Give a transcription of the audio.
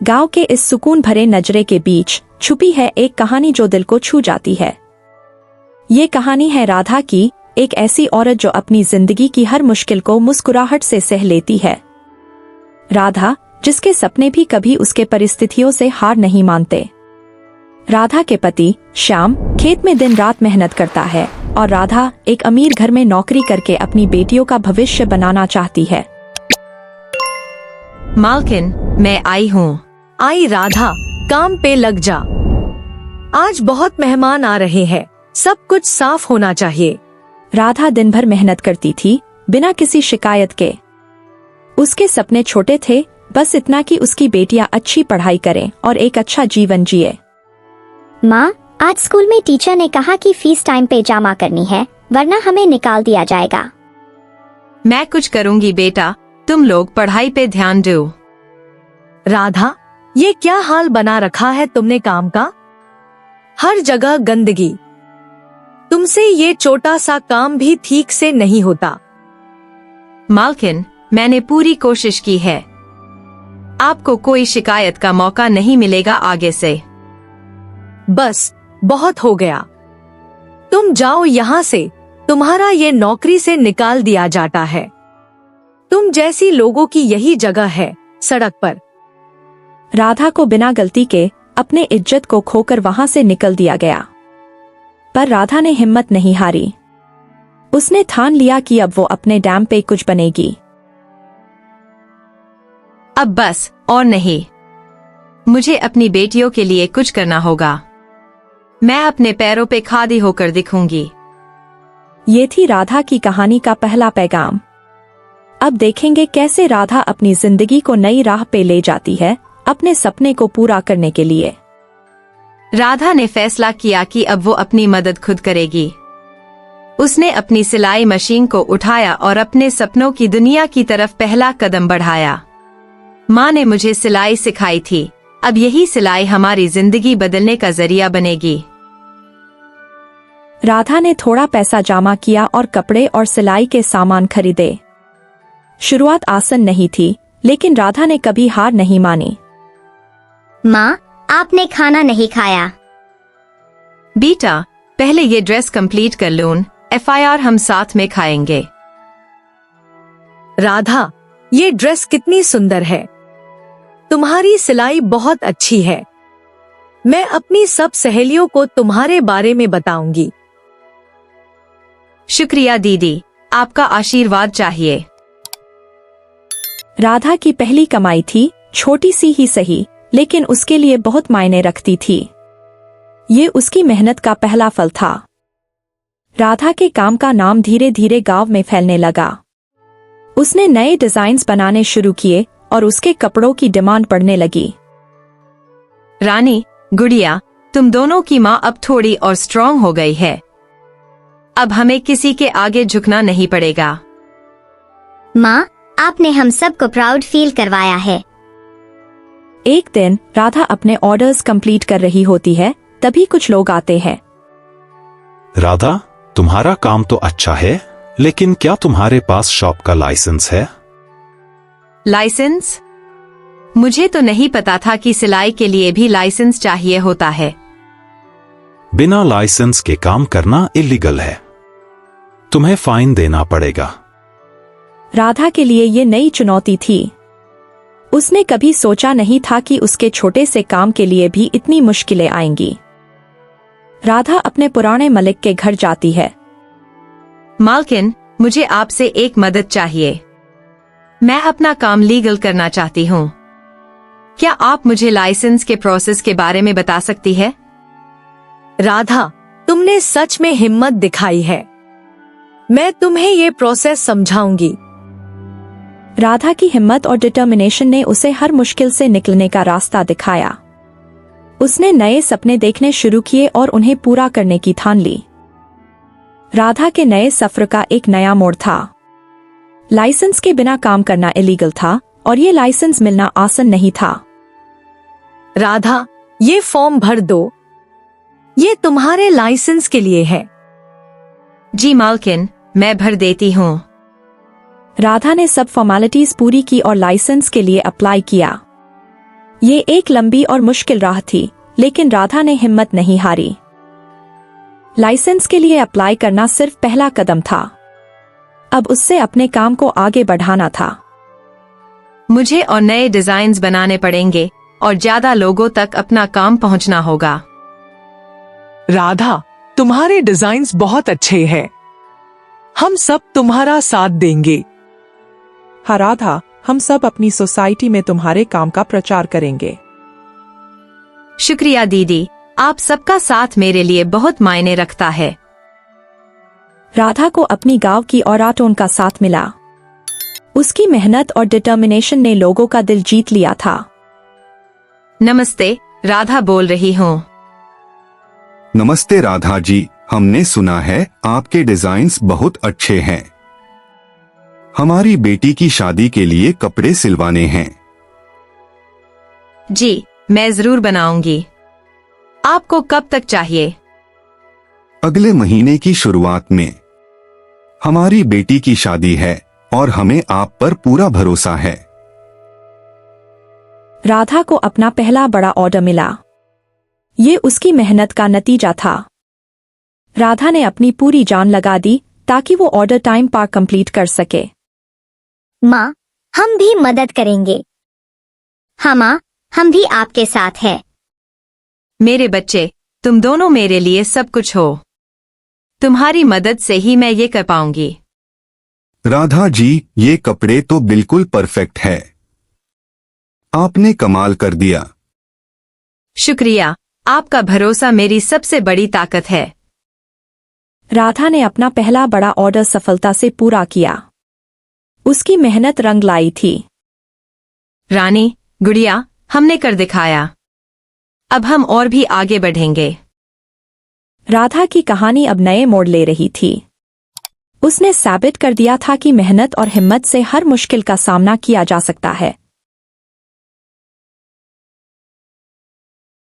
गांव के इस सुकून भरे नजरे के बीच छुपी है एक कहानी जो दिल को छू जाती है। ये कहानी है राधा की, एक ऐसी औरत जो अपनी जिंदगी की हर मुश्किल को मुस्कुराहट से सह लेती है। राधा, जिसके सपने भी कभी उसके परिस्थितियों से हार नहीं मानते। राधा के पति श्याम खेत में दिन रात मेहनत करता है और राधा एक अमीर घर में नौकरी करके अपनी बेटियों का भविष्य बनाना चाहती है। मालकिन, मैं आई हूँ। आई राधा, काम पे लग जा। आज बहुत मेहमान आ रहे हैं, सब कुछ साफ होना चाहिए। राधा दिन भर मेहनत करती थी, बिना किसी शिकायत के। उसके सपने छोटे थे, बस इतना कि उसकी बेटियां अच्छी पढ़ाई करें और एक अच्छा जीवन जिए। माँ, आज स्कूल में टीचर ने कहा कि फीस टाइम पे जमा करनी है, वरना हमें निकाल दिया जाएगा। मैं कुछ करूँगी बेटा, तुम लोग पढ़ाई पे ध्यान दो। राधा, ये क्या हाल बना रखा है तुमने काम का? हर जगह गंदगी। तुमसे ये छोटा सा काम भी ठीक से नहीं होता। मालकिन, मैंने पूरी कोशिश की है। आपको कोई शिकायत का मौका नहीं मिलेगा आगे से। बस, बहुत हो गया। तुम जाओ यहाँ से, तुम्हारा ये नौकरी से निकाल दिया जाता है। तुम जैसी लोगों की यही जगह है, सड़क पर। राधा को बिना गलती के अपने इज्जत को खोकर वहां से निकल दिया गया, पर राधा ने हिम्मत नहीं हारी। उसने ठान लिया कि अब वो अपने डैम पे कुछ बनेगी। अब बस और नहीं, मुझे अपनी बेटियों के लिए कुछ करना होगा। मैं अपने पैरों पे खड़ी होकर दिखूंगी। ये थी राधा की कहानी का पहला पैगाम। अब देखेंगे कैसे राधा अपनी जिंदगी को नई राह पे ले जाती है, अपने सपने को पूरा करने के लिए। राधा ने फैसला किया कि अब वो अपनी मदद खुद करेगी। उसने अपनी सिलाई मशीन को उठाया और अपने सपनों की दुनिया की तरफ पहला कदम बढ़ाया। माँ ने मुझे सिलाई सिखाई थी, अब यही सिलाई हमारी जिंदगी बदलने का जरिया बनेगी। राधा ने थोड़ा पैसा जमा किया और कपड़े और सिलाई के सामान खरीदे। शुरुआत आसान नहीं थी, लेकिन राधा ने कभी हार नहीं मानी। माँ, आपने खाना नहीं खाया। बेटा, पहले ये ड्रेस कंप्लीट कर लूं, FIR हम साथ में खाएंगे। राधा, ये ड्रेस कितनी सुंदर है। तुम्हारी सिलाई बहुत अच्छी है। मैं अपनी सब सहेलियों को तुम्हारे बारे में बताऊंगी। शुक्रिया दीदी, आपका आशीर्वाद चाहिए। राधा की पहली कमाई थी, छोटी सी ही सही, लेकिन उसके लिए बहुत मायने रखती थी। ये उसकी मेहनत का पहला फल था। राधा के काम का नाम धीरे धीरे गांव में फैलने लगा। उसने नए डिजाइन्स बनाने शुरू किए और उसके कपड़ों की डिमांड बढ़ने लगी। रानी, गुड़िया, तुम दोनों की माँ अब थोड़ी और स्ट्रांग हो गई है। अब हमें किसी के आगे झुकना नहीं पड़ेगा। माँ, आपने हम सबको प्राउड फील करवाया है। एक दिन राधा अपने ऑर्डर्स कंप्लीट कर रही होती है, तभी कुछ लोग आते हैं। राधा, तुम्हारा काम तो अच्छा है, लेकिन क्या तुम्हारे पास शॉप का लाइसेंस है? लाइसेंस? मुझे तो नहीं पता था कि सिलाई के लिए भी लाइसेंस चाहिए होता है। बिना लाइसेंस के काम करना इलीगल है। तुम्हें फाइन देना पड़ेगा। राधा के लिए ये नई चुनौती थी। उसने कभी सोचा नहीं था कि उसके छोटे से काम के लिए भी इतनी मुश्किलें आएंगी। राधा अपने पुराने मालिक के घर जाती है। मालकिन, मुझे आपसे एक मदद चाहिए। मैं अपना काम लीगल करना चाहती हूँ। क्या आप मुझे लाइसेंस के प्रोसेस के बारे में बता सकती है? राधा, तुमने सच में हिम्मत दिखाई है। मैं तुम्हें ये प्रोसेस समझाऊंगी। राधा की हिम्मत और डिटर्मिनेशन ने उसे हर मुश्किल से निकलने का रास्ता दिखाया। उसने नए सपने देखने शुरू किए और उन्हें पूरा करने की ठान ली। राधा के नए सफर का एक नया मोड़ था। लाइसेंस के बिना काम करना इलीगल था और ये लाइसेंस मिलना आसान नहीं था। राधा, ये फॉर्म भर दो। ये तुम्हारे लाइसेंस के लिए है। जी मालकिन, मैं भर देती हूँ। राधा ने सब फॉर्मेलिटीज पूरी की और लाइसेंस के लिए अप्लाई किया। ये एक लंबी और मुश्किल राह थी, लेकिन राधा ने हिम्मत नहीं हारी। लाइसेंस के लिए अप्लाई करना सिर्फ पहला कदम था। अब उससे अपने काम को आगे बढ़ाना था। मुझे और नए डिजाइन्स बनाने पड़ेंगे और ज्यादा लोगों तक अपना काम पहुंचना होगा। राधा, तुम्हारे डिजाइन्स बहुत अच्छे हैं। हम सब तुम्हारा साथ देंगे। हाँ राधा, हम सब अपनी सोसाइटी में तुम्हारे काम का प्रचार करेंगे। शुक्रिया दीदी, आप सबका साथ मेरे लिए बहुत मायने रखता है। राधा को अपनी गांव की औरतों का साथ मिला। उसकी मेहनत और डिटर्मिनेशन ने लोगों का दिल जीत लिया था। नमस्ते, राधा बोल रही हूँ। नमस्ते राधा जी, हमने सुना है आपके डिजाइन्स बहुत अच्छे हैं। हमारी बेटी की शादी के लिए कपड़े सिलवाने हैं। जी, मैं जरूर बनाऊंगी। आपको कब तक चाहिए? अगले महीने की शुरुआत में। हमारी बेटी की शादी है और हमें आप पर पूरा भरोसा है। राधा को अपना पहला बड़ा ऑर्डर मिला। ये उसकी मेहनत का नतीजा था। राधा ने अपनी पूरी जान लगा दी ताकि वो ऑर्डर टाइम पर कंप्लीट कर सके। माँ, हम भी मदद करेंगे। हाँ माँ, हम भी आपके साथ हैं। मेरे बच्चे, तुम दोनों मेरे लिए सब कुछ हो। तुम्हारी मदद से ही मैं ये कर पाऊंगी। राधा जी, ये कपड़े तो बिल्कुल परफेक्ट है। आपने कमाल कर दिया। शुक्रिया, आपका भरोसा मेरी सबसे बड़ी ताकत है। राधा ने अपना पहला बड़ा ऑर्डर सफलता से पूरा किया। उसकी मेहनत रंग लाई थी। रानी, गुड़िया, हमने कर दिखाया। अब हम और भी आगे बढ़ेंगे। राधा की कहानी अब नए मोड़ ले रही थी। उसने साबित कर दिया था कि मेहनत और हिम्मत से हर मुश्किल का सामना किया जा सकता है।